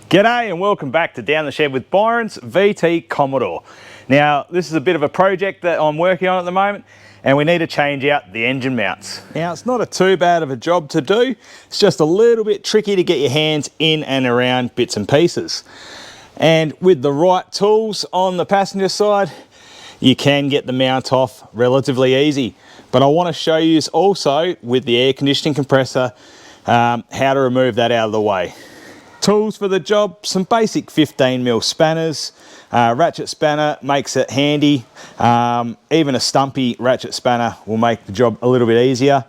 G'day and welcome back to Down the Shed with Byron's VT Commodore. Now this is a bit of a project that I'm working on at the moment and we need to change out the engine mounts. Now it's not too bad of a job to do, it's just a little bit tricky to get your hands in and around bits and pieces. And with the right tools on the passenger side, you can get the mount off relatively easy. But I want to show you also with the air conditioning compressor how to remove that out of the way. Tools for the job, some basic 15mm spanners. Ratchet spanner makes it handy. Even a stumpy ratchet spanner will make the job a little bit easier.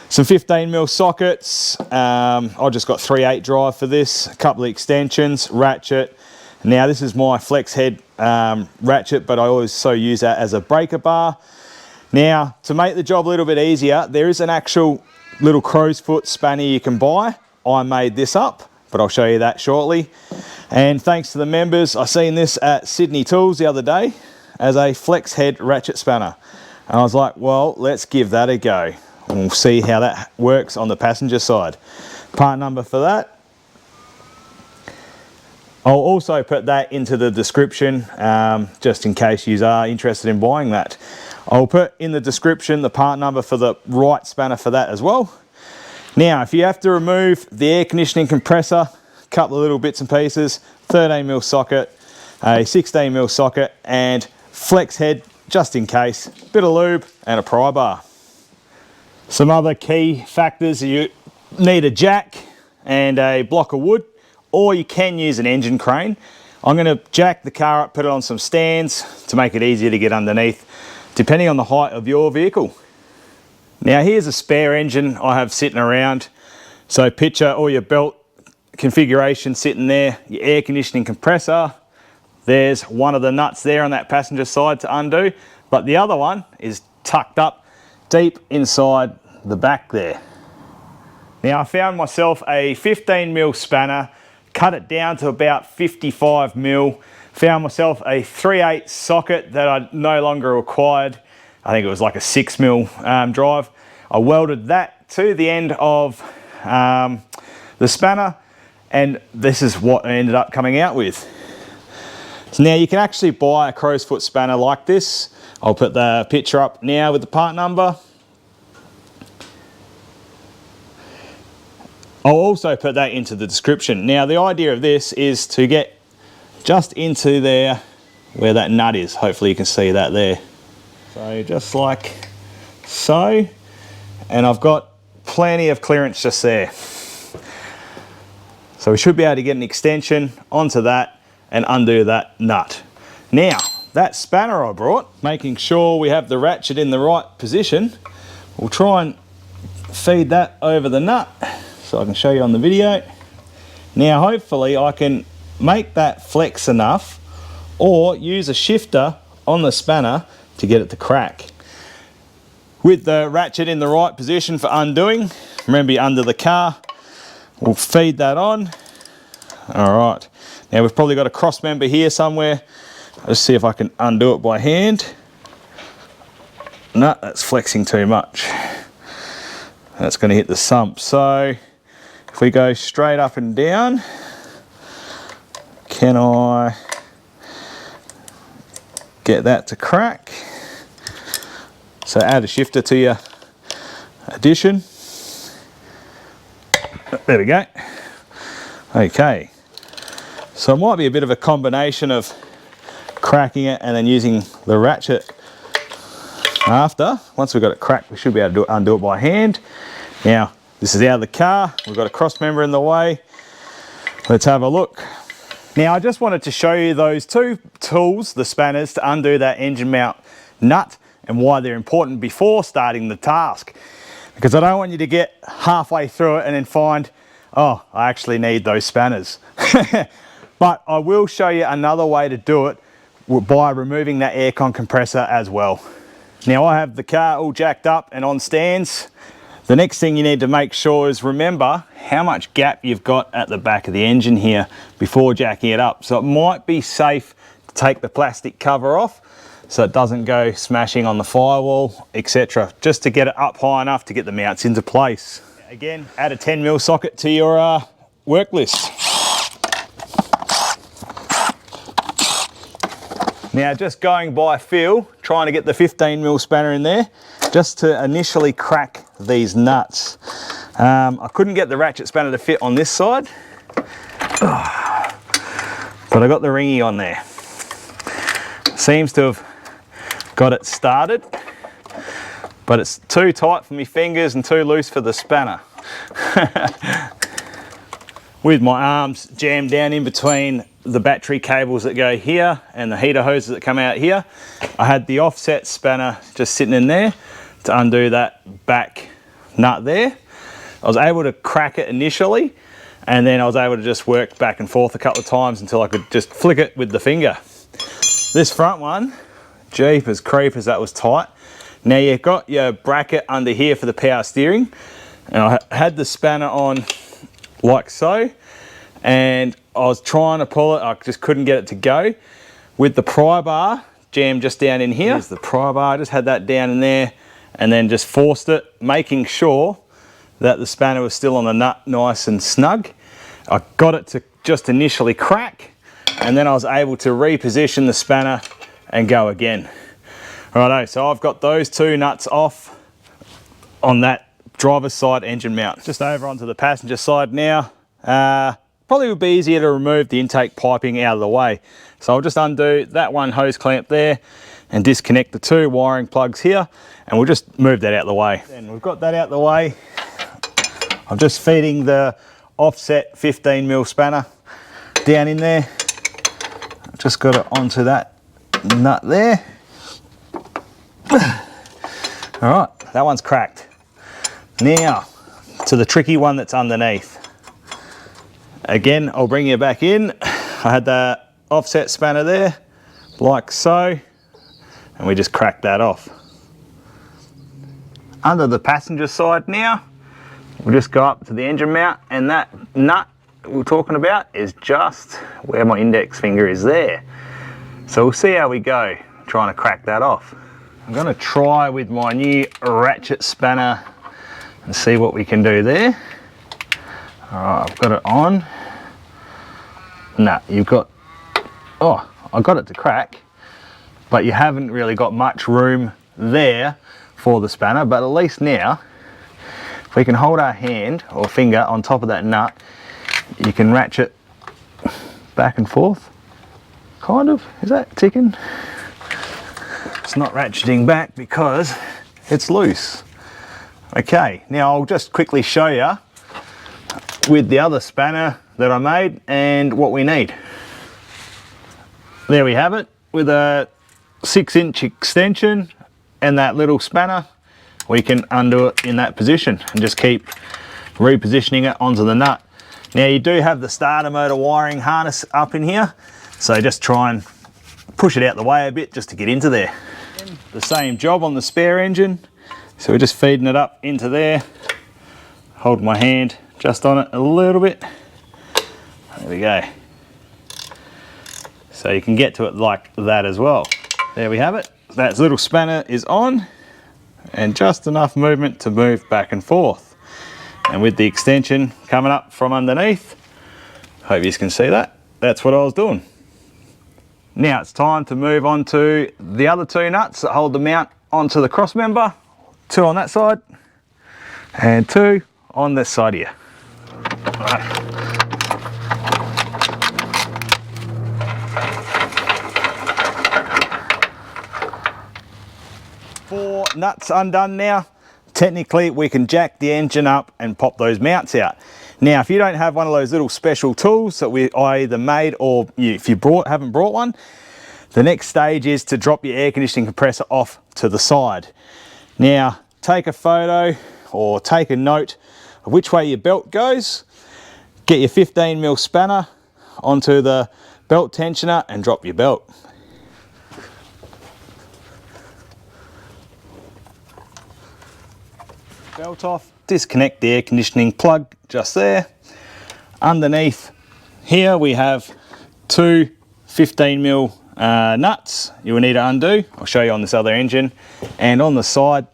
Some 15mm sockets. I just got 3/8 drive for this. A couple of extensions, ratchet. Now this is my flex head ratchet, but I also use that as a breaker bar. Now to make the job a little bit easier, there is an actual little crow's foot spanner you can buy. I made this up, but I'll show you that shortly. And thanks to the members, I seen this at Sydney Tools the other day as a flex head ratchet spanner. And I was like, well, let's give that a go. And we'll see how that works on the passenger side. Part number for that. I'll also put that into the description, just in case you are interested in buying that. I'll put in the description the part number for the right spanner for that as well. Now, if you have to remove the air conditioning compressor, a couple of little bits and pieces, 13mm socket, a 16mm socket, and flex head, just in case, bit of lube and a pry bar. Some other key factors, you need a jack and a block of wood, or you can use an engine crane. I'm going to jack the car up, put it on some stands to make it easier to get underneath, depending on the height of your vehicle. Now here's a spare engine I have sitting around. So picture all your belt configuration sitting there, your air conditioning compressor. There's one of the nuts there on that passenger side to undo, but the other one is tucked up deep inside the back there. Now I found myself a 15mm spanner, cut it down to about 55mm, found myself a 3/8 socket that I no longer required. I think it was like a 6mm drive. I welded that to the end of the spanner, and this is what I ended up coming out with. So now you can actually buy a crow's foot spanner like this. I'll put the picture up now with the part number. I'll also put that into the description. Now the idea of this is to get just into there where that nut is. Hopefully you can see that there. So just like so, and I've got plenty of clearance just there. So we should be able to get an extension onto that and undo that nut. Now, that spanner I brought, making sure we have the ratchet in the right position, we'll try and feed that over the nut so I can show you on the video. Now hopefully I can make that flex enough or use a shifter on the spanner to get it to crack. With the ratchet in the right position for undoing, remember you're under the car, we'll feed that on. All right, now we've probably got a cross member here somewhere. Let's see if I can undo it by hand. No, that's flexing too much. That's going to hit the sump. So if we go straight up and down, can I get that to crack? So add a shifter to your addition. There we go. Okay, so it might be a bit of a combination of cracking it and then using the ratchet after. Once we've got it cracked, we should be able to undo it by hand. Now this is out of the car, we've got a cross member in the way. Let's have a look. Now I just wanted to show you those two tools, the spanners, to undo that engine mount nut and why they're important before starting the task. Because I don't want you to get halfway through it and then find, oh, I actually need those spanners. But I will show you another way to do it by removing that aircon compressor as well. Now I have the car all jacked up and on stands. The next thing you need to make sure is remember how much gap you've got at the back of the engine here before jacking it up. So it might be safe to take the plastic cover off so it doesn't go smashing on the firewall, etc. Just to get it up high enough to get the mounts into place. Again, add a 10mm socket to your work list. Now just going by feel, trying to get the 15mm spanner in there, just to initially crack these nuts. I couldn't get the ratchet spanner to fit on this side, but I got the ringy on there. Seems to have got it started, but it's too tight for my fingers and too loose for the spanner. With my arms jammed down in between the battery cables that go here and the heater hoses that come out here, I had the offset spanner just sitting in there to undo that back nut there. I was able to crack it initially, and then I was able to just work back and forth a couple of times until I could just flick it with the finger. This front one, jeepers creepers, that was tight. Now you've got your bracket under here for the power steering, and I had the spanner on like so, and I was trying to pull it, I just couldn't get it to go. With the pry bar jammed just down in here, here's the pry bar, I just had that down in there, and then just forced it, making sure that the spanner was still on the nut nice and snug. I got it to just initially crack, and then I was able to reposition the spanner and go again. Righto, so I've got those two nuts off on that driver's side engine mount. Just over onto the passenger side now. Probably would be easier to remove the intake piping out of the way. So I'll just undo that one hose clamp there and disconnect the two wiring plugs here, and we'll just move that out of the way. And we've got that out of the way. I'm just feeding the offset 15mm spanner down in there. Just got it onto that nut there. All right, that one's cracked. Now to the tricky one that's underneath. Again, I'll bring you back in. I had the offset spanner there, like so, and we just cracked that off. Under the passenger side now, we'll just go up to the engine mount, and that nut we're talking about is just where my index finger is there. So we'll see how we go trying to crack that off. I'm going to try with my new ratchet spanner and see what we can do there. Alright, I've got it on. Nah, you've got, oh, I got it to crack, but you haven't really got much room there for the spanner. But at least now, if we can hold our hand or finger on top of that nut, you can ratchet back and forth, kind of. Is that ticking? It's not ratcheting back because it's loose. Okay, now I'll just quickly show you with the other spanner that I made and what we need. There we have it, with a 6-inch extension and that little spanner. We can undo it in that position and just keep repositioning it onto the nut. Now you do have the starter motor wiring harness up in here, so just try and push it out the way a bit just to get into there. The same job on the spare engine, so we're just feeding it up into there. Hold my hand just on it a little bit. There we go. So you can get to it like that as well. There we have it. That little spanner is on, and just enough movement to move back and forth. And with the extension coming up from underneath, hope you can see that. That's what I was doing. Now it's time to move on to the other two nuts that hold the mount onto the cross member. Two on that side and two on this side here. Right. 4 nuts undone now. Technically we can jack the engine up and pop those mounts out. Now if you don't have one of those little special tools that I either made, or if you haven't brought one, the next stage is to drop your air conditioning compressor off to the side. Now take a photo or take a note of which way your belt goes. Get your 15mm spanner onto the belt tensioner and drop your belt. Belt off, disconnect the air conditioning plug just there. Underneath here we have 2 15mm nuts you will need to undo. I'll show you on this other engine. And on the side,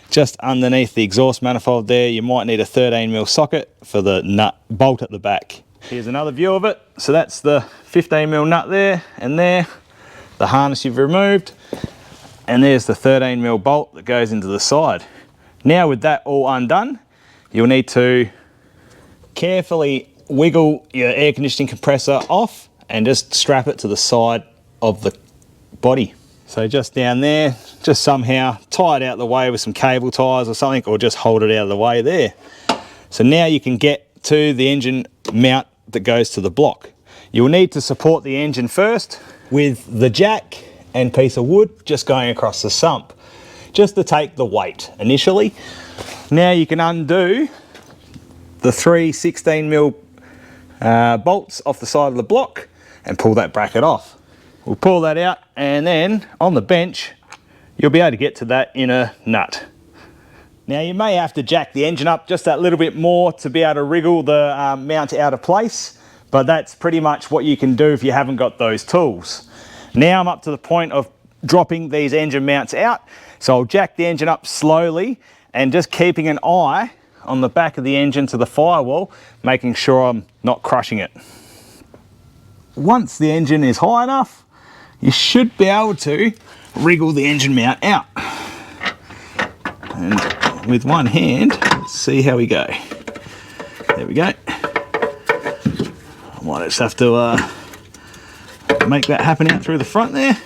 just underneath the exhaust manifold there, you might need a 13mm socket for the nut bolt at the back. Here's another view of it. So that's the 15mm nut there and there. the harness you've removed, and there's the 13mm bolt that goes into the side. Now with that all undone, you'll need to carefully wiggle your air conditioning compressor off and just strap it to the side of the body. So just down there, just somehow tie it out of the way with some cable ties or something, or just hold it out of the way there. So now you can get to the engine mount that goes to the block. You'll need to support the engine first with the jack and piece of wood just going across the sump, just to take the weight initially. Now you can undo the 3 16mm bolts off the side of the block and pull that bracket off. We'll pull that out, and then on the bench you'll be able to get to that inner nut. Now you may have to jack the engine up just that little bit more to be able to wriggle the mount out of place, but that's pretty much what you can do if you haven't got those tools. Now I'm up to the point of dropping these engine mounts out, so I'll jack the engine up slowly and just keeping an eye on the back of the engine to the firewall, making sure I'm not crushing it. Once the engine is high enough, you should be able to wriggle the engine mount out. And with one hand, let's see how we go. There we go. I might just have to make that happen out through the front there.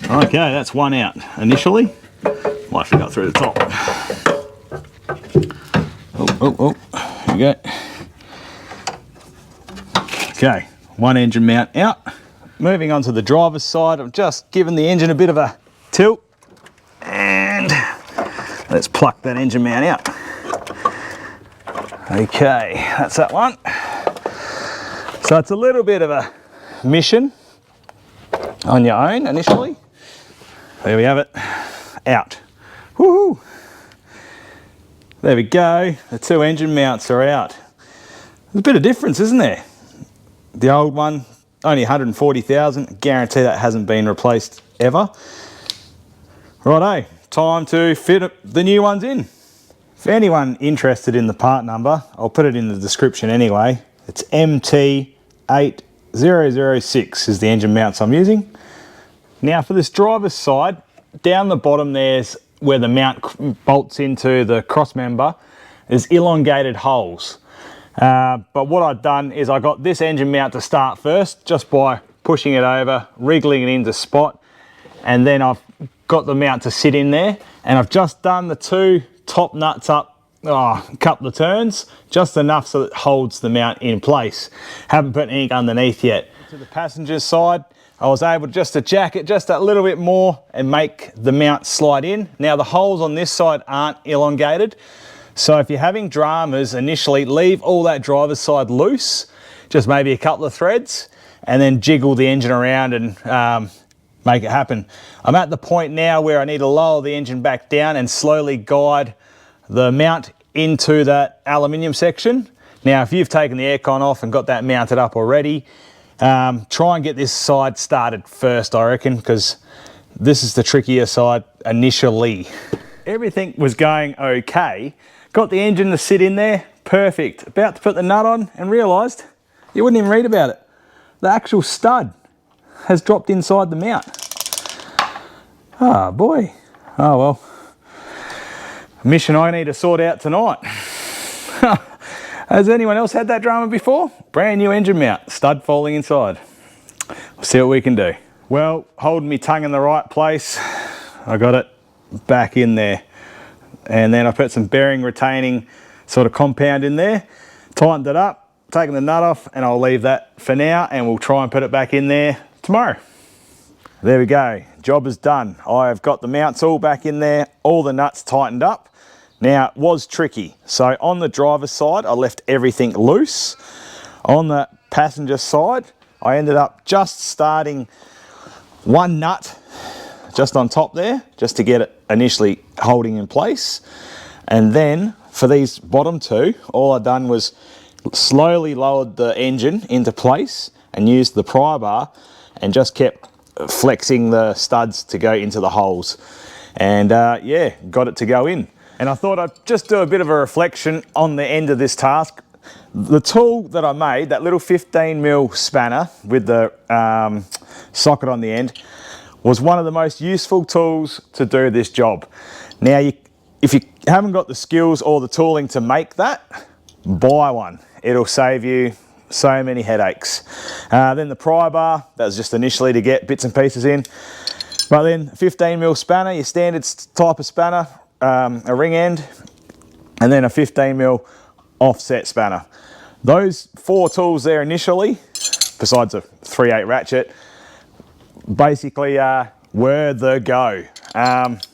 Okay, that's one out initially. Might have to go through the top. Oh, here we go. Okay, one engine mount out. Moving on to the driver's side, I've just given the engine a bit of a tilt, and let's pluck that engine mount out. Okay, that's that one. So it's a little bit of a mission on your own initially. There we have it, out. Woohoo! There we go, the two engine mounts are out. There's a bit of difference, isn't there? The old one, only 140,000, guarantee that hasn't been replaced ever. Righto, time to fit the new ones in. For anyone interested in the part number, I'll put it in the description anyway. It's MT8006 is the engine mounts I'm using. Now for this driver's side, down the bottom there's where the mount bolts into the cross member, there's elongated holes. But what I've done is I got this engine mount to start first, just by pushing it over, wriggling it into spot, and then I've got the mount to sit in there, and I've just done the two top nuts up a couple of turns, just enough so that it holds the mount in place. Haven't put anything underneath yet. To the passenger side, I was able just to jack it just a little bit more and make the mount slide in. Now the holes on this side aren't elongated, so if you're having dramas initially, leave all that driver's side loose, just maybe a couple of threads, and then jiggle the engine around and make it happen. I'm at the point now where I need to lower the engine back down and slowly guide the mount into that aluminium section. Now if you've taken the aircon off and got that mounted up already, try and get this side started first, I reckon, because this is the trickier side initially. Everything was going okay. Got the engine to sit in there, perfect. About to put the nut on and realised you wouldn't even read about it. The actual stud has dropped inside the mount. Oh boy. Oh well. Mission I need to sort out tonight. Has anyone else had that drama before? Brand new engine mount, stud falling inside. We'll see what we can do. Well, holding me tongue in the right place, I got it back in there. And then I put some bearing retaining sort of compound in there, tightened it up, taken the nut off, and I'll leave that for now, and we'll try and put it back in there tomorrow. There we go, job is done. I have got the mounts all back in there, all the nuts tightened up. Now it was tricky, so on the driver's side I left everything loose. On the passenger side I ended up just starting one nut just on top there, just to get it initially holding in place. And then for these bottom two, all I done was slowly lowered the engine into place and used the pry bar and just kept flexing the studs to go into the holes. And yeah, got it to go in. And I thought I'd just do a bit of a reflection on the end of this task. The tool that I made, that little 15mm spanner with the socket on the end, was one of the most useful tools to do this job. Now, if you haven't got the skills or the tooling to make that, buy one. It'll save you so many headaches. Then the pry bar, that was just initially to get bits and pieces in. But then 15mm spanner, your standard type of spanner, a ring end, and then a 15mm offset spanner. Those 4 tools there initially, besides a 3/8 ratchet, basically were the go.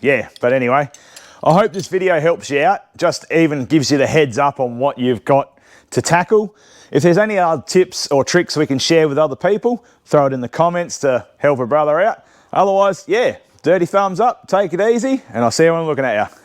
Yeah, but anyway, I hope this video helps you out, just even gives you the heads up on what you've got to tackle. If there's any other tips or tricks we can share with other people, throw it in the comments to help a brother out. Otherwise, yeah, dirty thumbs up, take it easy, and I'll see you when I'm looking at you.